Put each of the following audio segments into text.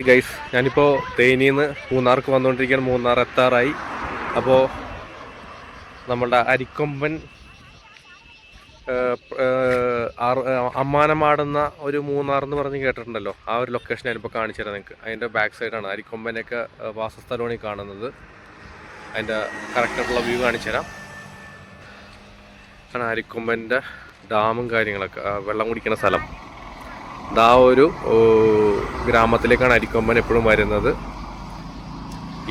Guys, ഞാനിപ്പോൾ തേനിന്ന് മൂന്നാർക്ക് വന്നുകൊണ്ടിരിക്കുകയാണ്. മൂന്നാർ എത്താറായി. അപ്പോൾ നമ്മളുടെ അരിക്കൊമ്പൻ അമ്മാനമാടുന്ന ഒരു മൂന്നാർ എന്ന് പറഞ്ഞ് കേട്ടിട്ടുണ്ടല്ലോ. ആ ഒരു ലൊക്കേഷൻ ഞാനിപ്പോൾ കാണിച്ചു തരാം നിങ്ങൾക്ക്. അതിൻ്റെ ബാക്ക് സൈഡാണ് അരിക്കൊമ്പനൊക്കെ വാസസ്ഥലമാണ് ഈ കാണുന്നത്. അതിൻ്റെ കറക്റ്റായിട്ടുള്ള വ്യൂ കാണിച്ചു തരാം. ആണ് അരിക്കൊമ്പൻ്റെ ഡാമും കാര്യങ്ങളൊക്കെ, വെള്ളം കുടിക്കുന്ന സ്ഥലം. ഇതാ ഒരു ഗ്രാമത്തിലേക്കാണ് അരിക്കൊമ്പൻ എപ്പോഴും വരുന്നത്.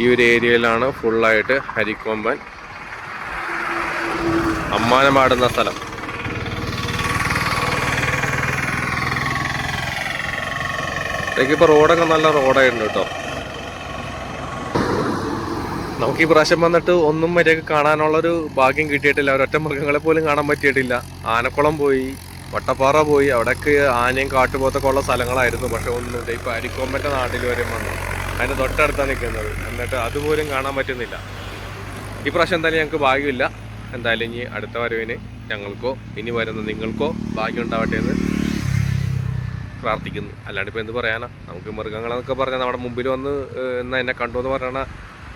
ഈ ഒരു ഏരിയയിലാണ് ഫുള്ളായിട്ട് അരിക്കൊമ്പൻ അമ്മാനമാടുന്ന സ്ഥലം. ഇതൊക്കിപ്പോൾ റോഡൊക്കെ നല്ല റോഡായിട്ടുണ്ട് കേട്ടോ. നമുക്ക് ഈ പ്രാവശ്യം വന്നിട്ട് ഒന്നും മര്യാദക്ക് കാണാനുള്ളൊരു ഭാഗ്യം കിട്ടിയിട്ടില്ല. ഒരൊറ്റ മൃഗങ്ങളെ പോലും കാണാൻ പറ്റിയിട്ടില്ല. ആനക്കുളം പോയി, വട്ടപ്പാറ പോയി, അവിടെയൊക്കെ ആനയും കാട്ടുപോത്തൊക്കെ ഉള്ള സ്ഥലങ്ങളായിരുന്നു. പക്ഷെ ഒന്നുമില്ല. ഇപ്പോൾ അരിക്കൊമ്പൻ്റെ നാട്ടിൽ വരെ വന്നു. അതിൻ്റെ തൊട്ടടുത്താണ് നിൽക്കുന്നത്. എന്നിട്ട് അതുപോലും കാണാൻ പറ്റുന്നില്ല. ഈ പ്രാവശ്യം എന്തായാലും ഞങ്ങൾക്ക് ഭാഗ്യമില്ല. എന്തായാലും ഇനി അടുത്ത വരവിന് ഞങ്ങൾക്കോ ഇനി വരുന്ന നിങ്ങൾക്കോ ഭാഗ്യം ഉണ്ടാവട്ടെ എന്ന് പ്രാർത്ഥിക്കുന്നു. അല്ലാണ്ട് ഇപ്പോൾ എന്ത് പറയാനാ. നമുക്ക് മൃഗങ്ങളെന്നൊക്കെ പറഞ്ഞാൽ നമ്മുടെ മുമ്പിൽ വന്ന് എന്നാൽ എന്നെ കണ്ടു എന്ന് പറയുന്ന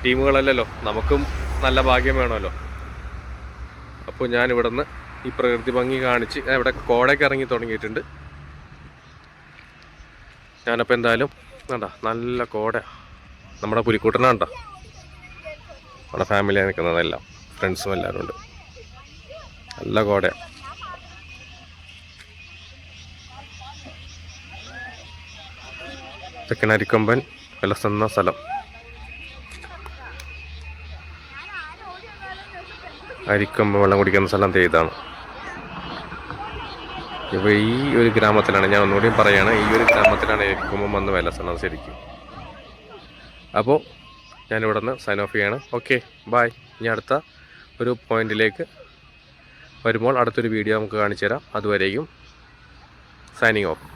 ടീമുകളല്ലല്ലോ. നമുക്കും നല്ല ഭാഗ്യം വേണമല്ലോ. അപ്പോൾ ഞാൻ ഇവിടുന്ന് ഈ പ്രകൃതി ഭംഗി കാണിച്ച് ഇവിടെ കോടയൊക്കെ ഇറങ്ങി തുടങ്ങിയിട്ടുണ്ട്. ഞാനപ്പോൾ എന്തായാലും വേണ്ട, നല്ല കോട. നമ്മുടെ പുലിക്കൂട്ടനാണ്ട, നമ്മുടെ ഫാമിലിയാണ് നിൽക്കുന്നതെല്ലാം, ഫ്രണ്ട്സും എല്ലാവരും ഉണ്ട്. നല്ല കോടയാണ്. തെക്കനരിക്കൊമ്പൻ വിലസുന്ന സ്ഥലം. അരിക്കൊമ്പൻ വെള്ളം കുടിക്കുന്ന സ്ഥലം ഇതാണ്. ഇപ്പോൾ ഈ ഒരു ഗ്രാമത്തിലാണ്, ഞാൻ ഒന്നുകൂടിയും പറയുകയാണ്, ഈ ഒരു ഗ്രാമത്തിലാണ് അരിക്കൊമ്പൻ വന്ന് വിലസണം ശരിക്കും. അപ്പോൾ ഞാനിവിടെ നിന്ന് സൈൻ ഓഫ് ചെയ്യാണ്. Okay, bye. ഇനി അടുത്ത ഒരു പോയിന്റിലേക്ക് വരുമ്പോൾ അടുത്തൊരു വീഡിയോ നമുക്ക് കാണിച്ചു തരാം. അതുവരെയും സൈനിങ് ഓഫ്.